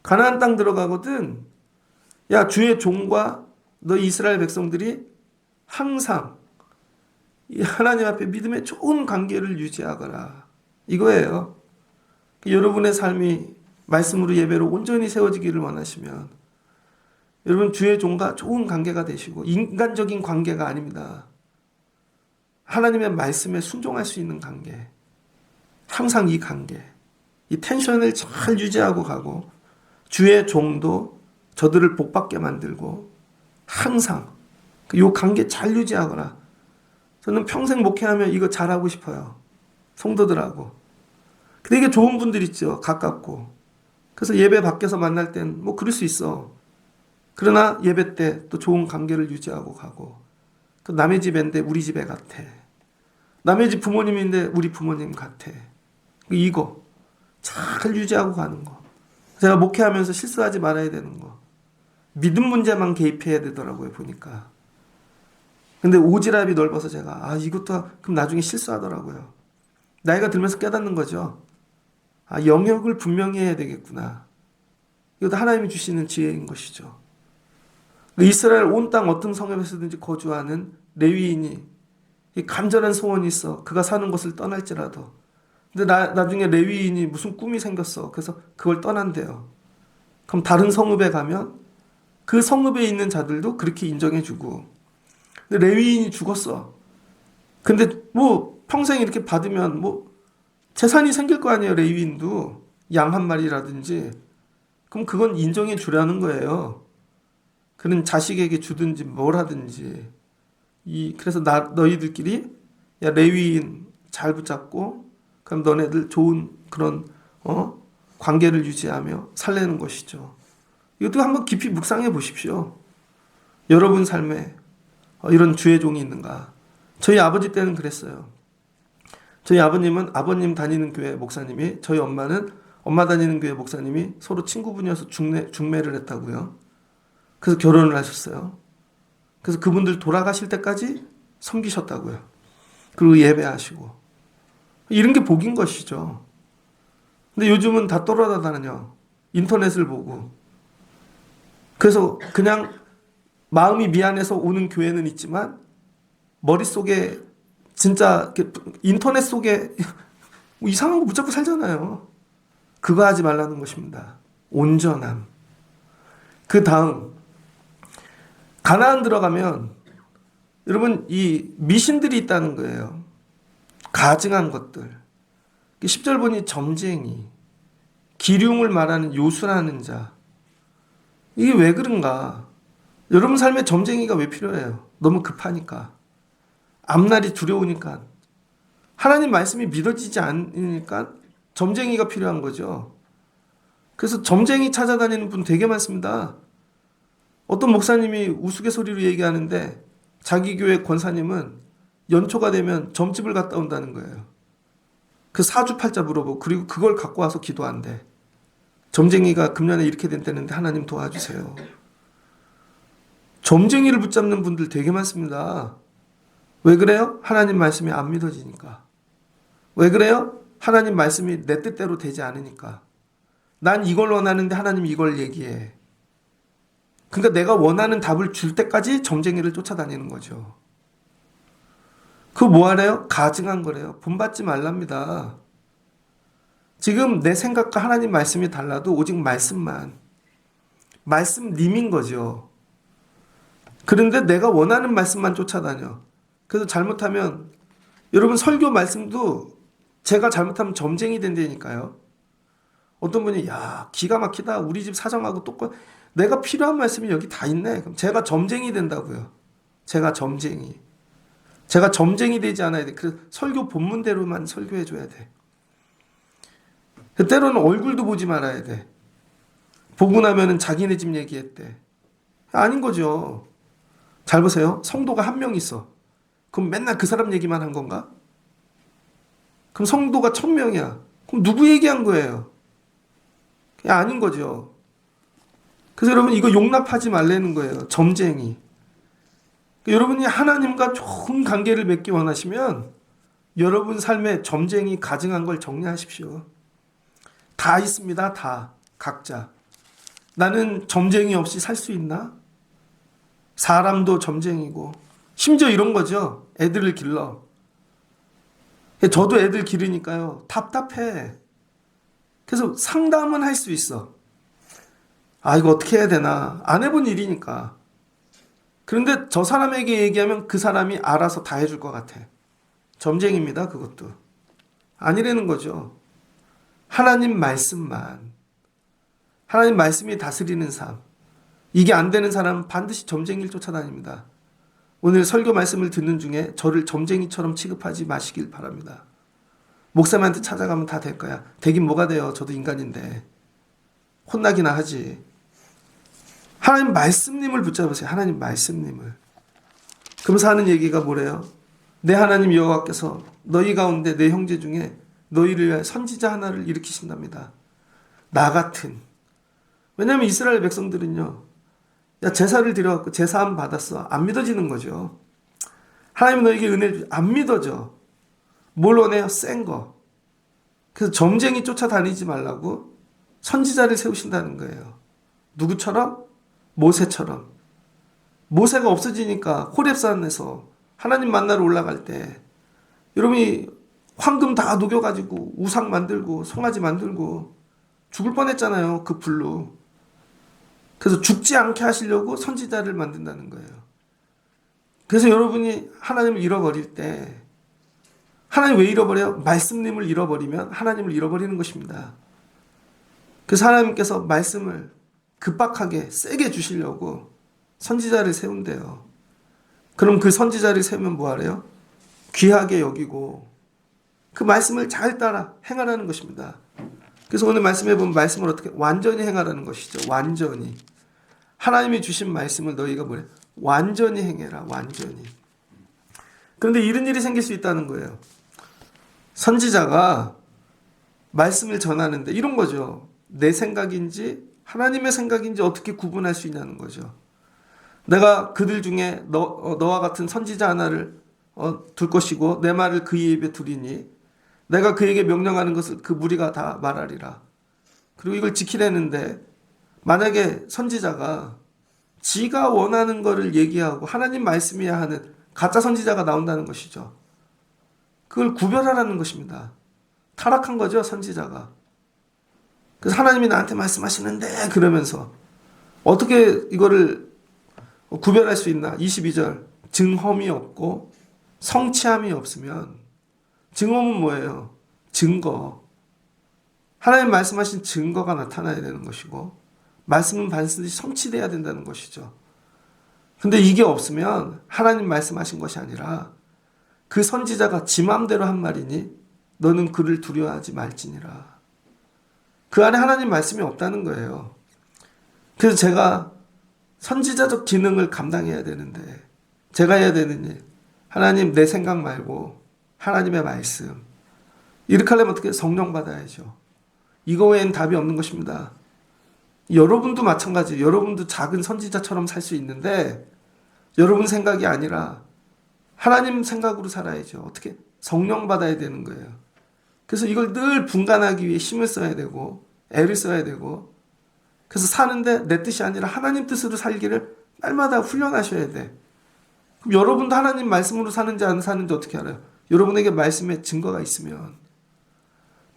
가나안 땅 들어가거든. 야, 주의 종과 너 이스라엘 백성들이 항상 이 하나님 앞에 믿음의 좋은 관계를 유지하거라. 이거예요. 여러분의 삶이 말씀으로 예배로 온전히 세워지기를 원하시면 여러분 주의 종과 좋은 관계가 되시고, 인간적인 관계가 아닙니다. 하나님의 말씀에 순종할 수 있는 관계. 항상 이 관계, 이 텐션을 잘 유지하고 가고, 주의 종도 저들을 복받게 만들고 항상 이 관계 잘 유지하거나. 저는 평생 목회하면 이거 잘하고 싶어요. 성도들하고. 근데 이게 좋은 분들 있죠. 가깝고. 그래서 예배 밖에서 만날 땐 뭐 그럴 수 있어. 그러나 예배 때 또 좋은 관계를 유지하고 가고. 또 남의 집인데 우리 집에 같아. 남의 집 부모님인데 우리 부모님 같아. 이거 잘 유지하고 가는 거. 제가 목회하면서 실수하지 말아야 되는 거. 믿음 문제만 개입해야 되더라고요, 보니까. 근데 오지랖이 넓어서 제가 이것도 그럼 나중에 실수하더라고요. 나이가 들면서 깨닫는 거죠. 영역을 분명히 해야 되겠구나. 이것도 하나님이 주시는 지혜인 것이죠. 이스라엘 온 땅 어떤 성읍에서든지 거주하는 레위인이 이 간절한 소원이 있어. 그가 사는 곳을 떠날지라도. 근데 나중에 레위인이 무슨 꿈이 생겼어. 그래서 그걸 떠난대요. 그럼 다른 성읍에 가면 그 성읍에 있는 자들도 그렇게 인정해주고. 근데 레위인이 죽었어. 근데 뭐 평생 이렇게 받으면 뭐 재산이 생길 거 아니에요. 레위인도 양 한 마리라든지. 그럼 그건 인정해 주라는 거예요. 그는 자식에게 주든지 뭘 하든지. 그래서 너희들끼리 야 레위인 잘 붙잡고 그럼 너네들 좋은 그런 관계를 유지하며 살려는 것이죠. 이것도 한번 깊이 묵상해 보십시오. 여러분 삶에 이런 주의 종이 있는가? 저희 아버지 때는 그랬어요. 저희 아버님은 아버님 다니는 교회 목사님이, 저희 엄마는 엄마 다니는 교회 목사님이 서로 친구분이어서 중매를 했다고요. 그래서 결혼을 하셨어요. 그래서 그분들 돌아가실 때까지 섬기셨다고요. 그리고 예배하시고. 이런 게 복인 것이죠. 근데 요즘은 다 떨어다다녀. 인터넷을 보고. 그래서 그냥 마음이 미안해서 오는 교회는 있지만 머릿속에 진짜 인터넷 속에 뭐 이상한 거 붙잡고 살잖아요. 그거 하지 말라는 것입니다. 온전함. 그 다음 가나안 들어가면 여러분 이 미신들이 있다는 거예요. 가증한 것들. 10절 보니 점쟁이, 기륭을 말하는 요술하는 자. 이게 왜 그런가? 여러분 삶에 점쟁이가 왜 필요해요? 너무 급하니까. 앞날이 두려우니까. 하나님 말씀이 믿어지지 않으니까 점쟁이가 필요한 거죠. 그래서 점쟁이 찾아다니는 분 되게 많습니다. 어떤 목사님이 우스갯소리로 얘기하는데 자기 교회 권사님은 연초가 되면 점집을 갔다 온다는 거예요. 그 사주팔자 물어보고 그리고 그걸 갖고 와서 기도한대. 점쟁이가 금년에 이렇게 됐다는데 하나님 도와주세요. 점쟁이를 붙잡는 분들 되게 많습니다. 왜 그래요? 하나님 말씀이 안 믿어지니까. 왜 그래요? 하나님 말씀이 내 뜻대로 되지 않으니까. 난 이걸 원하는데 하나님 이걸 얘기해. 그러니까 내가 원하는 답을 줄 때까지 점쟁이를 쫓아다니는 거죠. 그거 뭐 하래요? 가증한 거래요. 본받지 말랍니다. 지금 내 생각과 하나님 말씀이 달라도 오직 말씀만. 말씀님인 거죠. 그런데 내가 원하는 말씀만 쫓아다녀. 그래서 잘못하면 여러분 설교 말씀도 제가 잘못하면 점쟁이 된다니까요. 어떤 분이 야 기가 막히다. 우리 집 사정하고 똑같. 내가 필요한 말씀이 여기 다 있네. 그럼 제가 점쟁이 된다고요. 제가 점쟁이. 제가 점쟁이 되지 않아야 돼. 그래서 설교 본문대로만 설교해 줘야 돼. 때로는 얼굴도 보지 말아야 돼. 보고 나면은 자기네 집 얘기했대. 아닌 거죠. 잘 보세요. 성도가 한 명 있어. 그럼 맨날 그 사람 얘기만 한 건가? 그럼 성도가 1000명이야. 그럼 누구 얘기한 거예요? 그게 아닌 거죠. 그래서 여러분 이거 용납하지 말라는 거예요. 점쟁이. 여러분이 하나님과 좋은 관계를 맺기 원하시면 여러분 삶에 점쟁이 가증한 걸 정리하십시오. 다 있습니다. 다. 각자. 나는 점쟁이 없이 살 수 있나? 사람도 점쟁이고 심지어 이런 거죠. 애들을 길러. 저도 애들 기르니까요. 답답해. 그래서 상담은 할 수 있어. 아, 이거 어떻게 해야 되나. 안 해본 일이니까. 그런데 저 사람에게 얘기하면 그 사람이 알아서 다 해줄 것 같아. 점쟁입니다. 그것도. 아니라는 거죠. 하나님 말씀만. 하나님 말씀이 다스리는 삶. 이게 안 되는 사람은 반드시 점쟁이를 쫓아다닙니다. 오늘 설교 말씀을 듣는 중에 저를 점쟁이처럼 취급하지 마시길 바랍니다. 목사님한테 찾아가면 다 될 거야. 되긴 뭐가 돼요. 저도 인간인데. 혼나기나 하지. 하나님 말씀님을 붙잡으세요. 하나님 말씀님을. 그러면서 하는 얘기가 뭐래요? 내 하나님 여호와께서 너희 가운데 내 형제 중에 너희를 위해 선지자 하나를 일으키신답니다. 나 같은. 왜냐하면 이스라엘 백성들은요. 야, 제사를 드려갖고 제사함 받았어. 안 믿어지는 거죠. 하나님 너에게 은혜를 안 믿어져. 뭘 원해요? 센 거. 그래서 점쟁이 쫓아다니지 말라고 선지자를 세우신다는 거예요. 누구처럼? 모세처럼. 모세가 없어지니까 호렙산에서 하나님 만나러 올라갈 때 여러분이 황금 다 녹여가지고 우상 만들고 송아지 만들고 죽을 뻔했잖아요. 그 불로. 그래서 죽지 않게 하시려고 선지자를 만든다는 거예요. 그래서 여러분이 하나님을 잃어버릴 때 하나님 왜 잃어버려요? 말씀님을 잃어버리면 하나님을 잃어버리는 것입니다. 그래서 하나님께서 말씀을 급박하게 세게 주시려고 선지자를 세운대요. 그럼 그 선지자를 세우면 뭐하래요? 귀하게 여기고 그 말씀을 잘 따라 행하라는 것입니다. 그래서 오늘 말씀해 보면 말씀을 어떻게 완전히 행하라는 것이죠. 완전히. 하나님이 주신 말씀을 너희가 뭐래? 완전히 행해라. 완전히. 그런데 이런 일이 생길 수 있다는 거예요. 선지자가 말씀을 전하는데 이런 거죠. 내 생각인지 하나님의 생각인지 어떻게 구분할 수 있냐는 거죠. 내가 그들 중에 너와 같은 선지자 하나를 둘 것이고 내 말을 그의 입에 두리니 내가 그에게 명령하는 것을 그 무리가 다 말하리라. 그리고 이걸 지키려는데 만약에 선지자가 지가 원하는 거를 얘기하고 하나님 말씀이야 하는 가짜 선지자가 나온다는 것이죠. 그걸 구별하라는 것입니다. 타락한 거죠, 선지자가. 그래서 하나님이 나한테 말씀하시는데 그러면서 어떻게 이거를 구별할 수 있나? 22절. 증험이 없고 성취함이 없으면 증험은 뭐예요? 증거. 하나님 말씀하신 증거가 나타나야 되는 것이고 말씀은 반드시 성취돼야 된다는 것이죠. 근데 이게 없으면 하나님 말씀하신 것이 아니라 그 선지자가 지 맘대로 한 말이니 너는 그를 두려워하지 말지니라. 그 안에 하나님 말씀이 없다는 거예요. 그래서 제가 선지자적 기능을 감당해야 되는데 제가 해야 되는 일, 하나님 내 생각 말고 하나님의 말씀. 이렇게 하려면 어떻게? 성령 받아야죠. 이거 외엔 답이 없는 것입니다. 여러분도 마찬가지예요. 여러분도 작은 선지자처럼 살 수 있는데 여러분 생각이 아니라 하나님 생각으로 살아야죠. 어떻게? 성령 받아야 되는 거예요. 그래서 이걸 늘 분간하기 위해 힘을 써야 되고 애를 써야 되고 그래서 사는데 내 뜻이 아니라 하나님 뜻으로 살기를 날마다 훈련하셔야 돼. 그럼 여러분도 하나님 말씀으로 사는지 안 사는지 어떻게 알아요? 여러분에게 말씀의 증거가 있으면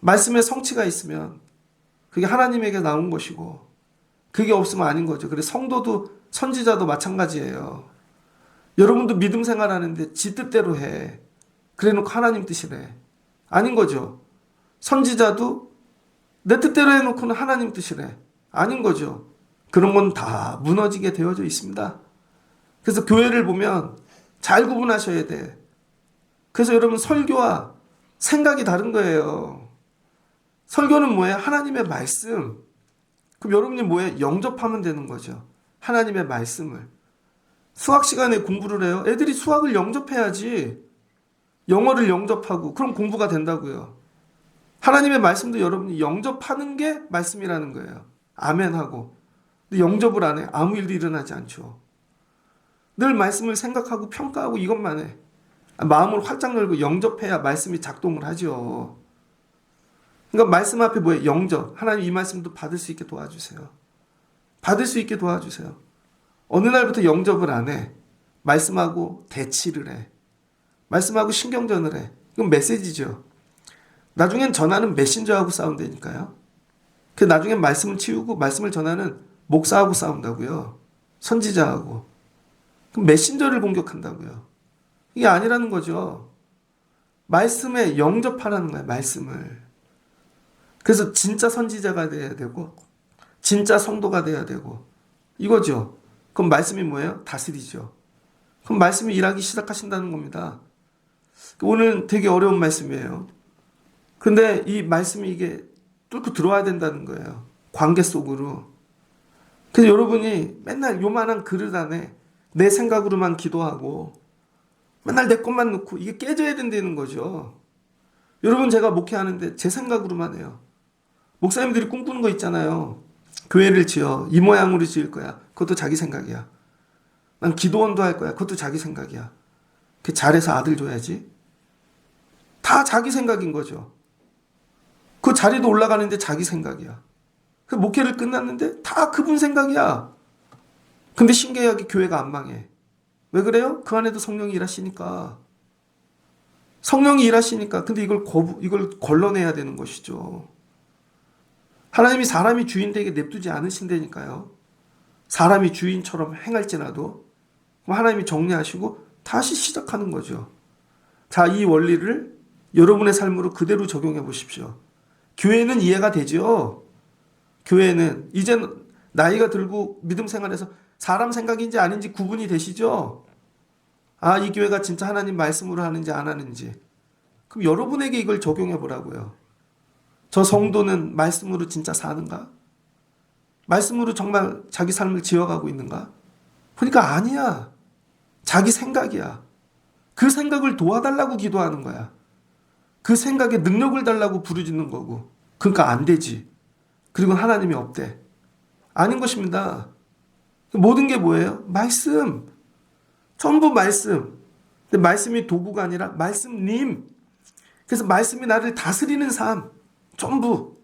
말씀의 성취가 있으면 그게 하나님에게 나온 것이고 그게 없으면 아닌 거죠. 그래서 성도도 선지자도 마찬가지예요. 여러분도 믿음 생활하는데 지 뜻대로 해. 그래놓고 하나님 뜻이래. 아닌 거죠. 선지자도 내 뜻대로 해놓고는 하나님 뜻이래. 아닌 거죠. 그런 건 다 무너지게 되어져 있습니다. 그래서 교회를 보면 잘 구분하셔야 돼. 그래서 여러분 설교와 생각이 다른 거예요. 설교는 뭐예요? 하나님의 말씀. 그럼 여러분이 뭐예요? 영접하면 되는 거죠. 하나님의 말씀을. 수학 시간에 공부를 해요. 애들이 수학을 영접해야지. 영어를 영접하고 그럼 공부가 된다고요. 하나님의 말씀도 여러분이 영접하는 게 말씀이라는 거예요. 아멘하고. 근데 영접을 안 해. 아무 일도 일어나지 않죠. 늘 말씀을 생각하고 평가하고 이것만 해. 마음을 활짝 열고 영접해야 말씀이 작동을 하죠. 그러니까 말씀 앞에 뭐예요? 영접. 하나님 이 말씀도 받을 수 있게 도와주세요. 받을 수 있게 도와주세요. 어느 날부터 영접을 안 해. 말씀하고 대치를 해. 말씀하고 신경전을 해. 이건 메시지죠. 나중엔 전하는 메신저하고 싸운다니까요. 그 나중엔 말씀을 치우고 말씀을 전하는 목사하고 싸운다고요. 선지자하고. 그럼 메신저를 공격한다고요. 이게 아니라는 거죠. 말씀에 영접하라는 거예요. 말씀을. 그래서 진짜 선지자가 돼야 되고 진짜 성도가 돼야 되고 이거죠. 그럼 말씀이 뭐예요? 다스리죠. 그럼 말씀이 일하기 시작하신다는 겁니다. 오늘 되게 어려운 말씀이에요. 근데 이 말씀이 이게 뚫고 들어와야 된다는 거예요. 관계 속으로. 그래서 여러분이 맨날 요만한 그릇 안에 내 생각으로만 기도하고 맨날 내 것만 넣고 이게 깨져야 된다는 거죠. 여러분 제가 목회하는데 제 생각으로만 해요. 목사님들이 꿈꾸는 거 있잖아요. 교회를 지어 이 모양으로 지을 거야. 그것도 자기 생각이야. 난 기도원도 할 거야. 그것도 자기 생각이야. 잘해서 아들 줘야지. 다 자기 생각인 거죠. 그 자리도 올라가는데 자기 생각이야. 그 목회를 끝났는데 다 그분 생각이야. 근데 신기하게 교회가 안 망해. 왜 그래요? 그 안에도 성령이 일하시니까. 성령이 일하시니까. 근데 이걸 걸러내야 되는 것이죠. 하나님이 사람이 주인 되게 냅두지 않으신다니까요. 사람이 주인처럼 행할지라도 하나님이 정리하시고 다시 시작하는 거죠. 자, 이 원리를 여러분의 삶으로 그대로 적용해 보십시오. 교회는 이해가 되죠. 교회는 이제는 나이가 들고 믿음 생활에서 사람 생각인지 아닌지 구분이 되시죠. 아, 이 교회가 진짜 하나님 말씀으로 하는지 안 하는지. 그럼 여러분에게 이걸 적용해 보라고요. 저 성도는 말씀으로 진짜 사는가? 말씀으로 정말 자기 삶을 지어가고 있는가? 보니까 아니야. 자기 생각이야. 그 생각을 도와달라고 기도하는 거야. 그 생각에 능력을 달라고 부르짖는 거고. 그러니까 안 되지. 그리고 하나님이 없대. 아닌 것입니다. 모든 게 뭐예요? 말씀. 전부 말씀. 근데 말씀이 도구가 아니라 말씀님. 그래서 말씀이 나를 다스리는 삶. 전부.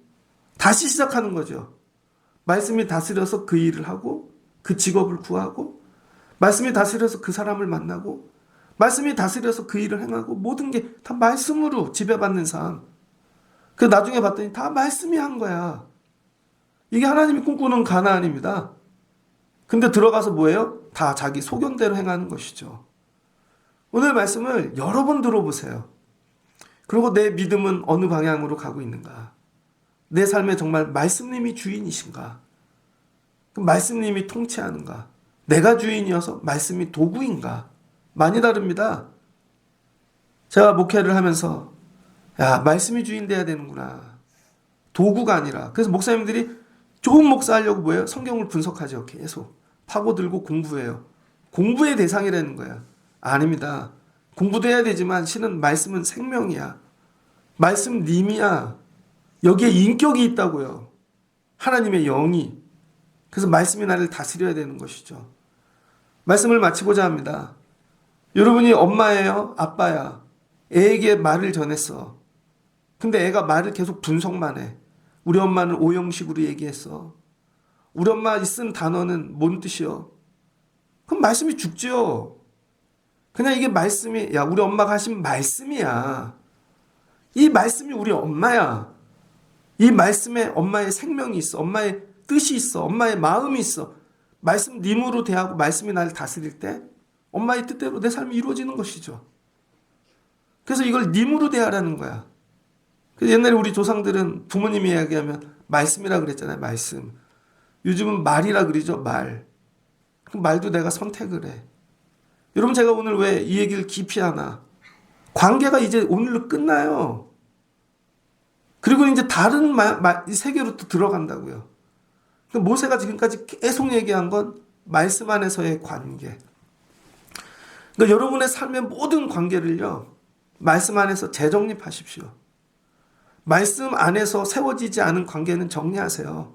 다시 시작하는 거죠. 말씀이 다스려서 그 일을 하고 그 직업을 구하고 말씀이 다스려서 그 사람을 만나고 말씀이 다스려서 그 일을 행하고 모든 게 다 말씀으로 지배받는 삶. 그 나중에 봤더니 다 말씀이 한 거야. 이게 하나님이 꿈꾸는 가나안입니다. 근데 들어가서 뭐예요? 다 자기 소견대로 행하는 것이죠. 오늘 말씀을 여러 번 들어보세요. 그리고 내 믿음은 어느 방향으로 가고 있는가? 내 삶에 정말 말씀님이 주인이신가? 말씀님이 통치하는가? 내가 주인이어서 말씀이 도구인가? 많이 다릅니다. 제가 목회를 하면서 야, 말씀이 주인 돼야 되는구나. 도구가 아니라. 그래서 목사님들이 좋은 목사 하려고 뭐예요? 성경을 분석하죠. 계속 파고들고 공부해요. 공부의 대상이라는 거야. 아닙니다. 공부도 해야 되지만 실은 말씀은 생명이야. 말씀님이야. 여기에 인격이 있다고요. 하나님의 영이. 그래서 말씀이 나를 다스려야 되는 것이죠. 말씀을 마치고자 합니다. 여러분이 엄마예요? 아빠야? 애에게 말을 전했어. 근데 애가 말을 계속 분석만 해. 우리 엄마는 오형식으로 얘기했어. 우리 엄마 쓴 단어는 뭔 뜻이요? 그럼 말씀이 죽죠. 그냥 이게 말씀이 야 우리 엄마가 하신 말씀이야. 이 말씀이 우리 엄마야. 이 말씀에 엄마의 생명이 있어. 엄마의 뜻이 있어. 엄마의 마음이 있어. 말씀님으로 대하고 말씀이 나를 다스릴 때 엄마의 뜻대로 내 삶이 이루어지는 것이죠. 그래서 이걸 님으로 대하라는 거야. 그래서 옛날에 우리 조상들은 부모님이 이야기하면 말씀이라 그랬잖아요. 말씀. 요즘은 말이라 그러죠. 말. 그 말도 내가 선택을 해. 여러분 제가 오늘 왜 이 얘기를 깊이 하나? 관계가 이제 오늘로 끝나요. 그리고 이제 다른 세계로 또 들어간다고요. 모세가 지금까지 계속 얘기한 건 말씀 안에서의 관계. 그러니까 여러분의 삶의 모든 관계를요, 말씀 안에서 재정립하십시오. 말씀 안에서 세워지지 않은 관계는 정리하세요.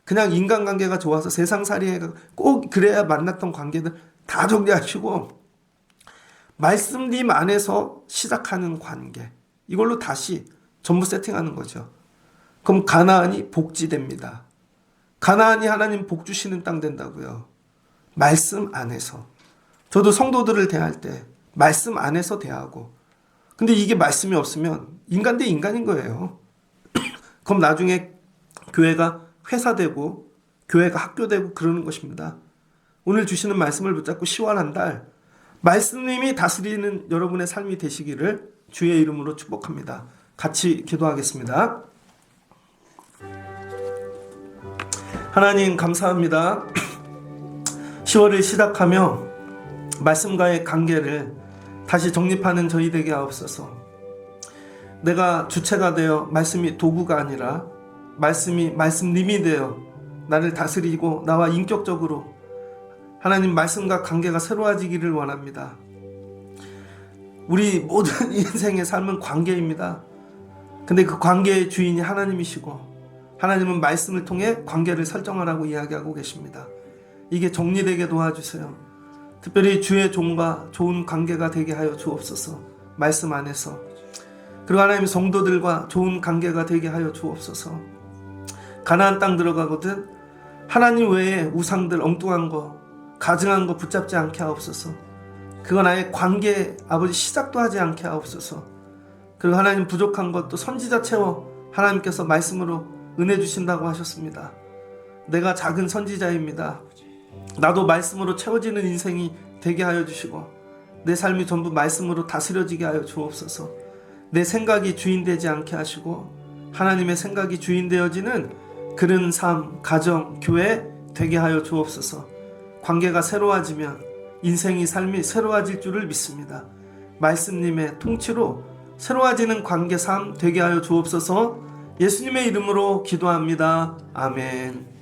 그냥 인간관계가 좋아서 세상살이에 꼭 그래야 만났던 관계들 다 정리하시고 말씀님 안에서 시작하는 관계, 이걸로 다시 전부 세팅하는 거죠. 그럼 가나안이 복지됩니다. 가나안이 하나님 복 주시는 땅 된다고요. 말씀 안에서. 저도 성도들을 대할 때 말씀 안에서 대하고, 근데 이게 말씀이 없으면 인간 대 인간인 거예요. 그럼 나중에 교회가 회사 되고 교회가 학교 되고 그러는 것입니다. 오늘 주시는 말씀을 붙잡고 10월 한 달 말씀님이 다스리는 여러분의 삶이 되시기를 주의 이름으로 축복합니다. 같이 기도하겠습니다. 하나님 감사합니다. 10월을 시작하며 말씀과의 관계를 다시 정립하는 저희 되게 하옵소서. 내가 주체가 되어 말씀이 도구가 아니라 말씀이 말씀님이 되어 나를 다스리고 나와 인격적으로 하나님 말씀과 관계가 새로워지기를 원합니다. 우리 모든 인생의 삶은 관계입니다. 근데 그 관계의 주인이 하나님이시고 하나님은 말씀을 통해 관계를 설정하라고 이야기하고 계십니다. 이게 정리되게 도와주세요. 특별히 주의 종과 좋은 관계가 되게 하여 주옵소서. 말씀 안에서. 그리고 하나님 성도들과 좋은 관계가 되게 하여 주옵소서. 가나안 땅 들어가거든 하나님 외에 우상들 엉뚱한 거 가증한 거 붙잡지 않게 하옵소서. 그건 아예 관계 아버지 시작도 하지 않게 하옵소서. 그리고 하나님 부족한 것도 선지자 채워 하나님께서 말씀으로 은혜 주신다고 하셨습니다. 내가 작은 선지자입니다. 나도 말씀으로 채워지는 인생이 되게 하여 주시고 내 삶이 전부 말씀으로 다스려지게 하여 주옵소서. 내 생각이 주인되지 않게 하시고 하나님의 생각이 주인되어지는 그런 삶, 가정, 교회 되게 하여 주옵소서. 관계가 새로워지면 인생이 삶이 새로워질 줄을 믿습니다. 말씀님의 통치로 새로워지는 관계 삶 되게 하여 주옵소서. 예수님의 이름으로 기도합니다. 아멘.